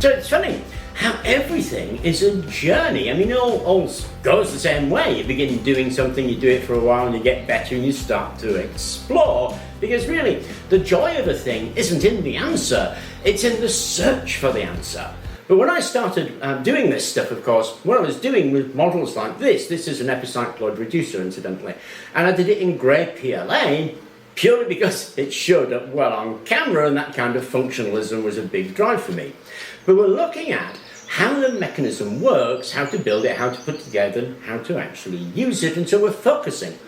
So it's funny how everything is a journey. I mean, it all goes the same way. You begin doing something, you do it for a while, and you get better, and you start to explore. Because really, the joy of a thing isn't in the answer, it's in the search for the answer. But when I started doing this stuff, of course, what I was doing with models like this is an epicycloid reducer, incidentally, and I did it in grey PLA, purely because it showed up well on camera, and that kind of functionalism was a big drive for me. But we're looking at how the mechanism works, how to build it, how to put it together, how to actually use it, and so we're focusing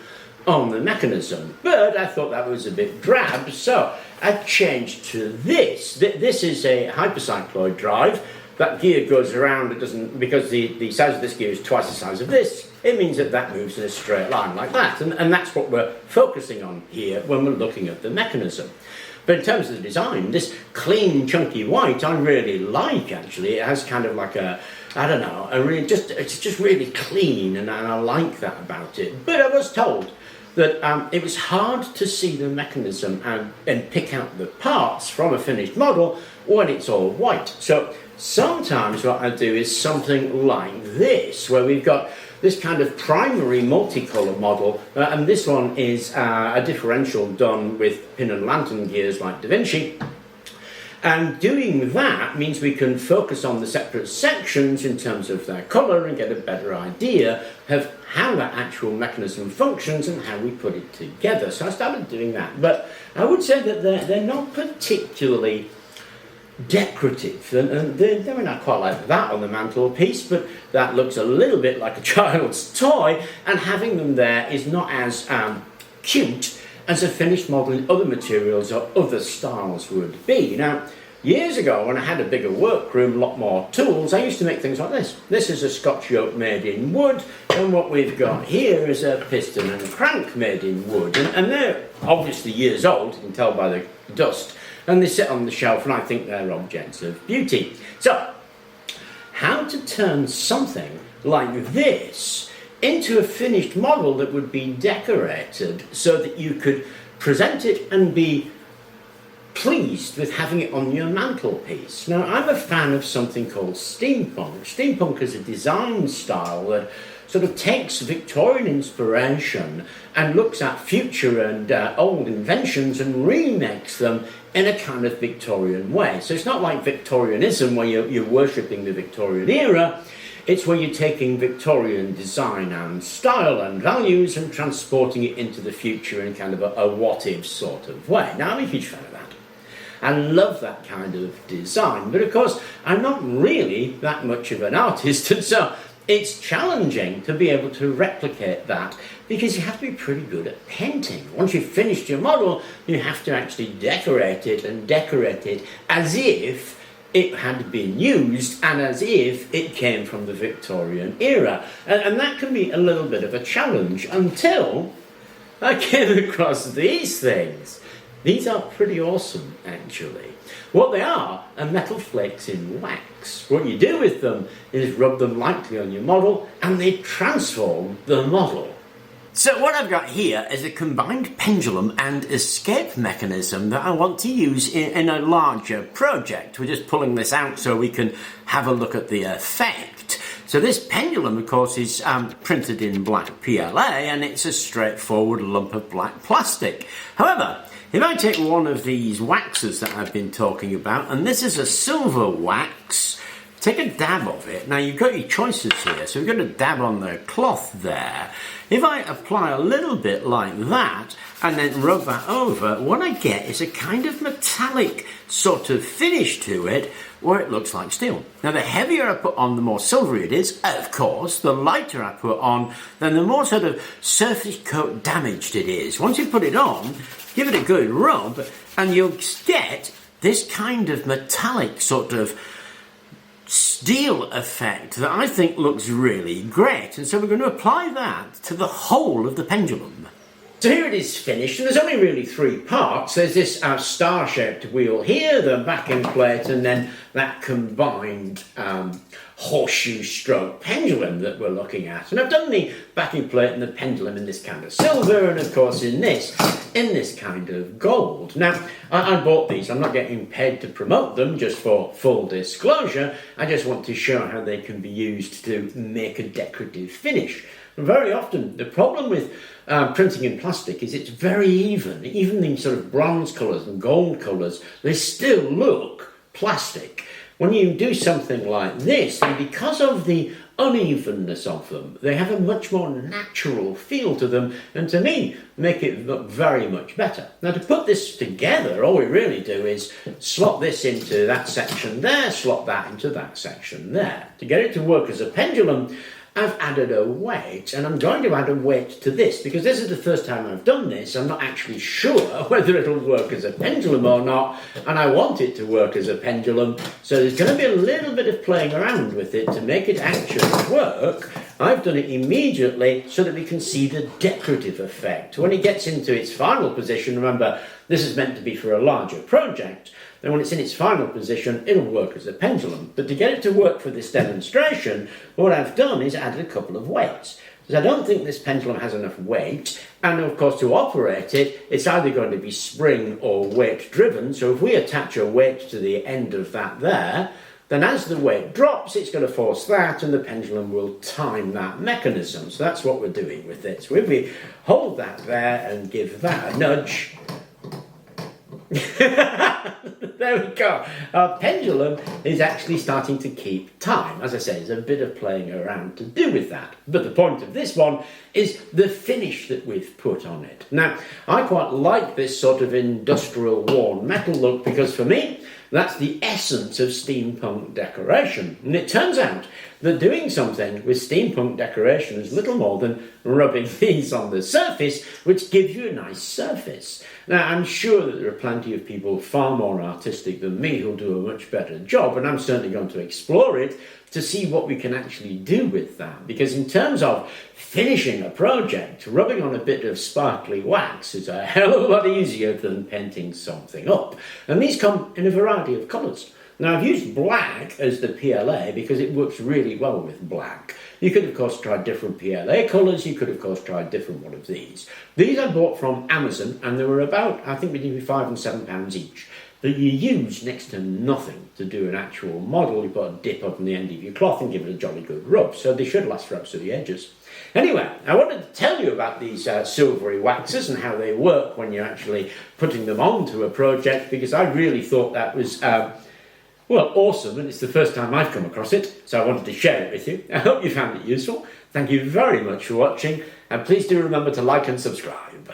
on the mechanism. But I thought that was a bit drab, so I changed to this. This is a hypercycloid drive. That gear goes around, it doesn't, because the size of this gear is twice the size of this, it means that moves in a straight line like that, and that's what we're focusing on here when we're looking at the mechanism. But in terms of the design, this clean, chunky white, I really like, actually. It has kind of like a, I don't know, it's just really clean, and I like that about it. But I was told that it was hard to see the mechanism and pick out the parts from a finished model when it's all white. So sometimes what I do is something like this, where we've got this kind of primary multicolour model, and this one is a differential done with pin and lantern gears like Da Vinci. And doing that means we can focus on the separate sections in terms of their colour and get a better idea of how that actual mechanism functions and how we put it together. So I started doing that, but I would say that they're not particularly decorative, and they're not quite like that on the mantelpiece, but that looks a little bit like a child's toy, and having them there is not as cute as a finished model in other materials or other styles would be. Now, years ago, when I had a bigger workroom, a lot more tools, I used to make things like this. This is a Scotch yoke made in wood, and what we've got here is a piston and crank made in wood, and they're obviously years old, you can tell by the dust, and they sit on the shelf, and I think they're objects of beauty. So, how to turn something like this into a finished model that would be decorated so that you could present it and be pleased with having it on your mantelpiece. Now, I'm a fan of something called steampunk. Steampunk is a design style that sort of takes Victorian inspiration and looks at future and old inventions and remakes them in a kind of Victorian way. So it's not like Victorianism where you're worshipping the Victorian era. It's where you're taking Victorian design and style and values and transporting it into the future in kind of a what-if sort of way. Now, I'm a huge fan of that. I love that kind of design, but of course, I'm not really that much of an artist, and so it's challenging to be able to replicate that because you have to be pretty good at painting. Once you've finished your model, you have to actually decorate it and decorate it as if it had been used and as if it came from the Victorian era. And that can be a little bit of a challenge until I came across these things. These are pretty awesome, actually. What they are metal flakes in wax. What you do with them is rub them lightly on your model and they transform the model. So what I've got here is a combined pendulum and escape mechanism that I want to use in a larger project. We're just pulling this out so we can have a look at the effect. So this pendulum, of course, is printed in black PLA, and it's a straightforward lump of black plastic. However, if I take one of these waxes that I've been talking about, and this is a silver wax, take a dab of it. Now, you've got your choices here, so we've got a dab on the cloth there. If I apply a little bit like that, and then rub that over, what I get is a kind of metallic sort of finish to it, where it looks like steel. Now, the heavier I put on, the more silvery it is, of course. The lighter I put on, then the more sort of surface coat damaged it is. Once you put it on, give it a good rub, and you'll get this kind of metallic sort of steel effect that I think looks really great. And so we're going to apply that to the whole of the pendulum. So here it is finished, and there's only really 3 parts. There's this star-shaped wheel here, the backing plate, and then that combined horseshoe stroke pendulum that we're looking at. And I've done the backing plate and the pendulum in this kind of silver, and of course in this kind of gold. Now, I bought these. I'm not getting paid to promote them, just for full disclosure. I just want to show how they can be used to make a decorative finish. And very often, the problem with printing in plastic is it's very even. Even these sort of bronze colours and gold colours, they still look plastic. When you do something like this, and because of the unevenness of them, they have a much more natural feel to them, and to me, make it look very much better. Now, to put this together, all we really do is slot this into that section there, slot that into that section there. To get it to work as a pendulum, I've added a weight, and I'm going to add a weight to this because this is the first time I've done this. I'm not actually sure whether it'll work as a pendulum or not, and I want it to work as a pendulum, so there's going to be a little bit of playing around with it to make it actually work. I've done it immediately so that we can see the decorative effect. When it gets into its final position, remember, this is meant to be for a larger project, then when it's in its final position, it'll work as a pendulum. But to get it to work for this demonstration, what I've done is added a couple of weights. Because I don't think this pendulum has enough weight, and of course to operate it, it's either going to be spring or weight driven. So if we attach a weight to the end of that there, then as the weight drops, it's going to force that, and the pendulum will time that mechanism. So that's what we're doing with it. So if we hold that there and give that a nudge, there we go. Our pendulum is actually starting to keep time. As I say, there's a bit of playing around to do with that. But the point of this one is the finish that we've put on it. Now, I quite like this sort of industrial worn metal look because for me, that's the essence of steampunk decoration. And it turns out that doing something with steampunk decoration is little more than rubbing these on the surface, which gives you a nice surface. Now, I'm sure that there are plenty of people far more artistic than me who'll do a much better job, and I'm certainly going to explore it to see what we can actually do with that. Because in terms of finishing a project, rubbing on a bit of sparkly wax is a hell of a lot easier than painting something up. And these come in a variety of colours. Now, I've used black as the PLA because it works really well with black. You could, of course, try different PLA colours. You could, of course, try a different one of these. These I bought from Amazon, and they were about, I think, between £5 and £7 each. That you use next to nothing to do an actual model. You put a dip up on the end of your cloth and give it a jolly good rub. So they should last for up to the edges. Anyway, I wanted to tell you about these silvery waxes and how they work when you're actually putting them onto a project, because I really thought that was well, awesome, and it's the first time I've come across it, so I wanted to share it with you. I hope you found it useful. Thank you very much for watching, and please do remember to like and subscribe.